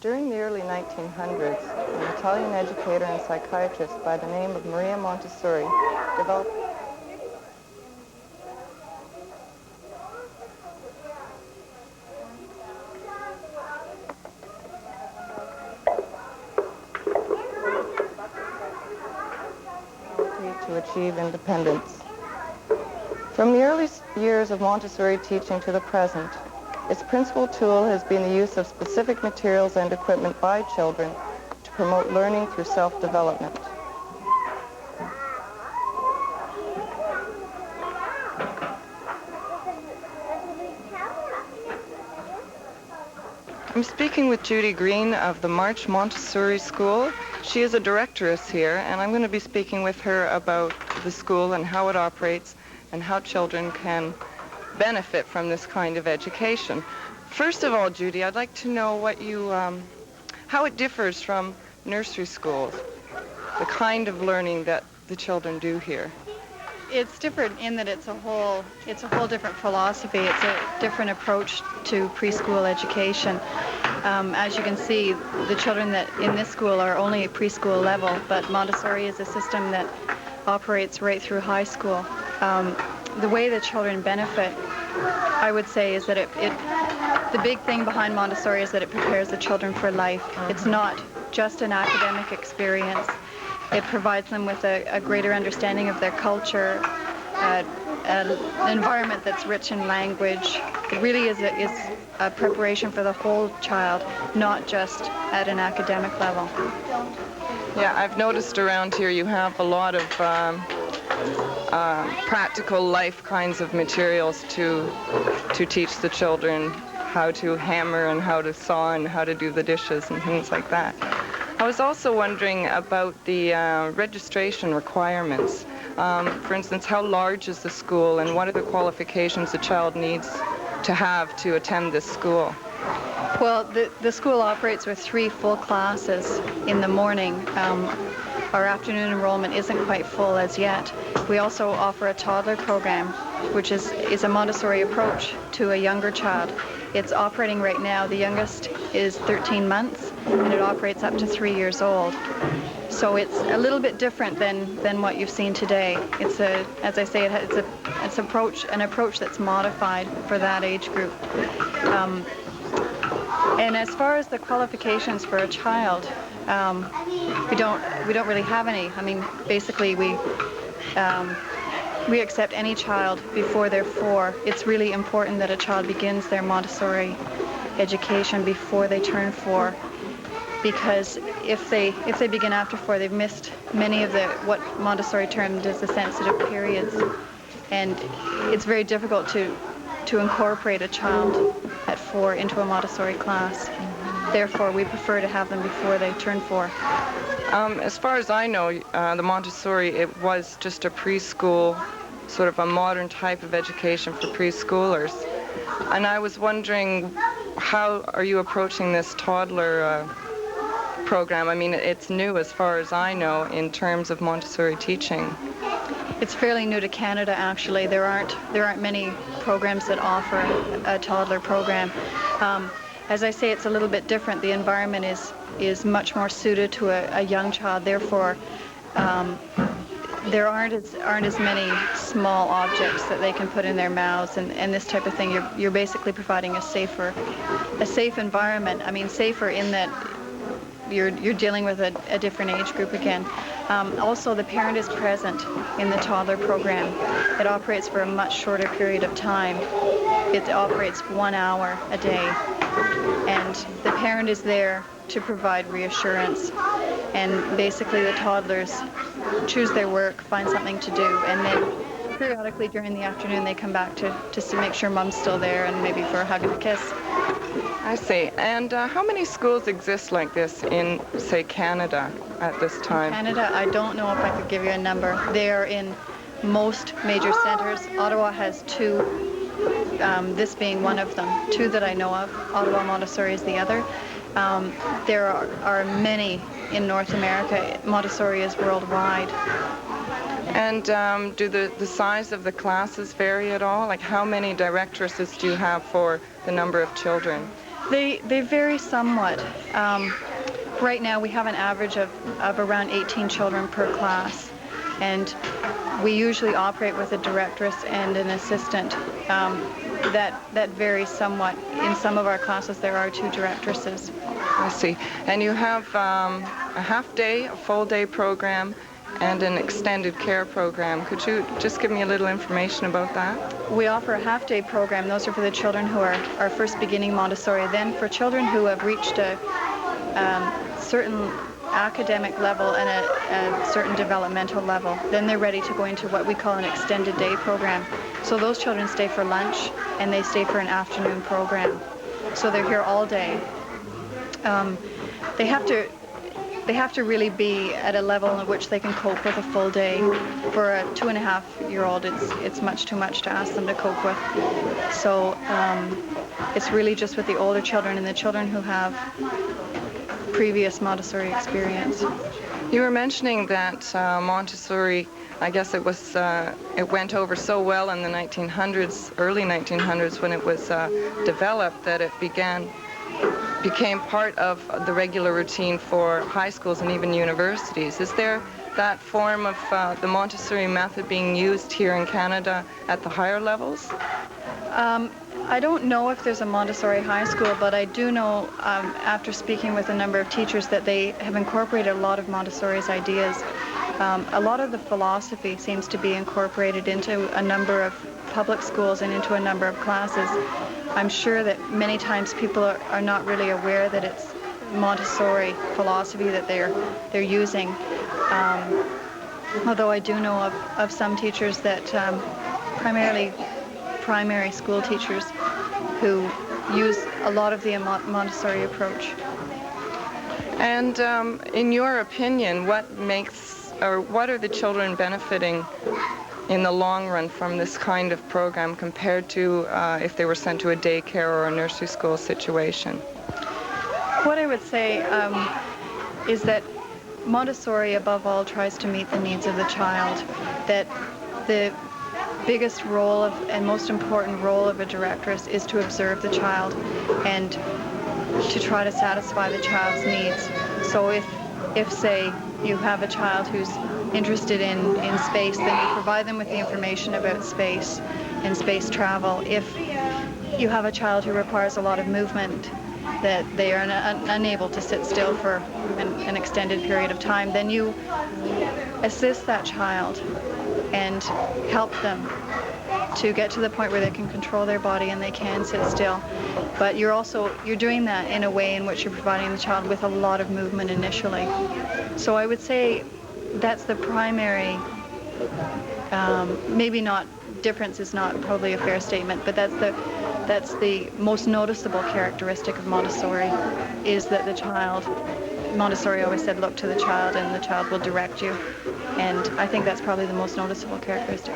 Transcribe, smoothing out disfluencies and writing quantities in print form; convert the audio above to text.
During the early 1900s, an Italian educator and psychiatrist by the name of Maria Montessori developed to achieve independence. From the early years of Montessori teaching to the present, its principal tool has been the use of specific materials and equipment by children to promote learning through self-development. I'm speaking with Judy Green of the March Montessori School. She is a directress here, and I'm going to be speaking with her about the school and how it operates and how children can benefit from this kind of education. First of all, Judy, I'd like to know what how it differs from nursery schools, the kind of learning that the children do here. It's different in that it's a whole different philosophy. It's a different approach to preschool education. As you can see, the children that in this school are only at preschool level, but Montessori is a system that operates right through high school. The way the children benefit, I would say, is that the big thing behind Montessori is that it prepares the children for life. It's not just an academic experience. It provides them with a greater understanding of their culture, an environment that's rich in language. It really is a preparation for the whole child, not just at an academic level. Yeah, I've noticed around here you have a lot of practical life kinds of materials to teach the children how to hammer and how to saw and how to do the dishes and things like that. I was also wondering about the registration requirements. For instance, how large is the school and what are the qualifications a child needs to have to attend this school? Well, the school operates with 3 full classes in the morning. Our afternoon enrollment isn't quite full as yet. We also offer a toddler program, which is a Montessori approach to a younger child. It's operating right now. The youngest is 13 months, and it operates up to 3 years old. So it's a little bit different than what you've seen today. It's as I say, it's an approach that's modified for that age group. And as far as the qualifications for a child, we don't really have any. I mean, basically we accept any child before they're 4. It's really important that a child begins their Montessori education before they turn 4, because if they begin after 4, they've missed many of what Montessori termed as the sensitive periods, and it's very difficult to incorporate a child at 4 into a Montessori class. Therefore, we prefer to have them before they turn 4. As far as I know, the Montessori, it was just a preschool, sort of a modern type of education for preschoolers. And I was wondering, how are you approaching this toddler program? I mean, it's new as far as I know in terms of Montessori teaching. It's fairly new to Canada, actually. There aren't many programs that offer a toddler program. As I say, it's a little bit different. The environment is much more suited to a young child. Therefore, there aren't as many small objects that they can put in their mouths and this type of thing. You're basically providing a safe environment. I mean, safer in that you're dealing with a different age group again. Also, the parent is present in the toddler program. It operates for a much shorter period of time. It operates 1 hour a day, and the parent is there to provide reassurance. And basically, the toddlers choose their work, find something to do, and then periodically during the afternoon they come back just to make sure mom's still there and maybe for a hug and a kiss. I see. And how many schools exist like this in, say, Canada at this time? In Canada, I don't know if I could give you a number. They are in most major centers. Ottawa has 2, this being one of them. 2 that I know of. Ottawa Montessori is the other. There are many in North America. Montessori is worldwide. And do the size of the classes vary at all? Like, how many directresses do you have for the number of children? They vary somewhat. Right now we have an average of around 18 children per class, and we usually operate with a directress and an assistant. That varies somewhat. In some of our classes there are 2 directresses. I see. And you have a half-day, a full-day program, and an extended care program. Could you just give me a little information about that? We offer a half-day program. Those are for the children who are first beginning Montessori. Then for children who have reached a certain academic level and a certain developmental level, then they're ready to go into what we call an extended day program. So those children stay for lunch and they stay for an afternoon program. So they're here all day. They have to really be at a level in which they can cope with a full day. For a 2.5-year-old, it's much too much to ask them to cope with. So it's really just with the older children and the children who have previous Montessori experience. You were mentioning that Montessori, I guess it went over so well in the 1900s, early 1900s, when it was developed, that it became part of the regular routine for high schools and even universities. Is there that form of the Montessori method being used here in Canada at the higher levels? I don't know if there's a Montessori high school, but I do know, after speaking with a number of teachers, that they have incorporated a lot of Montessori's ideas. A lot of the philosophy seems to be incorporated into a number of public schools and into a number of classes. I'm sure that many times people are not really aware that it's Montessori philosophy that they're using. Although I do know of some teachers that, primarily primary school teachers, who use a lot of the Montessori approach. And in your opinion, what are the children benefiting in the long run from this kind of program compared to if they were sent to a daycare or a nursery school situation? What I would say is that Montessori, above all, tries to meet the needs of the child. That the biggest role and most important role of a directress is to observe the child and to try to satisfy the child's needs. So if say, you have a child who's interested in space, then you provide them with the information about space and space travel. If you have a child who requires a lot of movement, that they are unable to sit still for an extended period of time, then you assist that child and help them to get to the point where they can control their body and they can sit still. But you're doing that in a way in which you're providing the child with a lot of movement initially. So I would say that's the primary, maybe not, difference is not probably a fair statement, but that's the most noticeable characteristic of Montessori, is that the child, Montessori always said, look to the child and the child will direct you. And I think that's probably the most noticeable characteristic.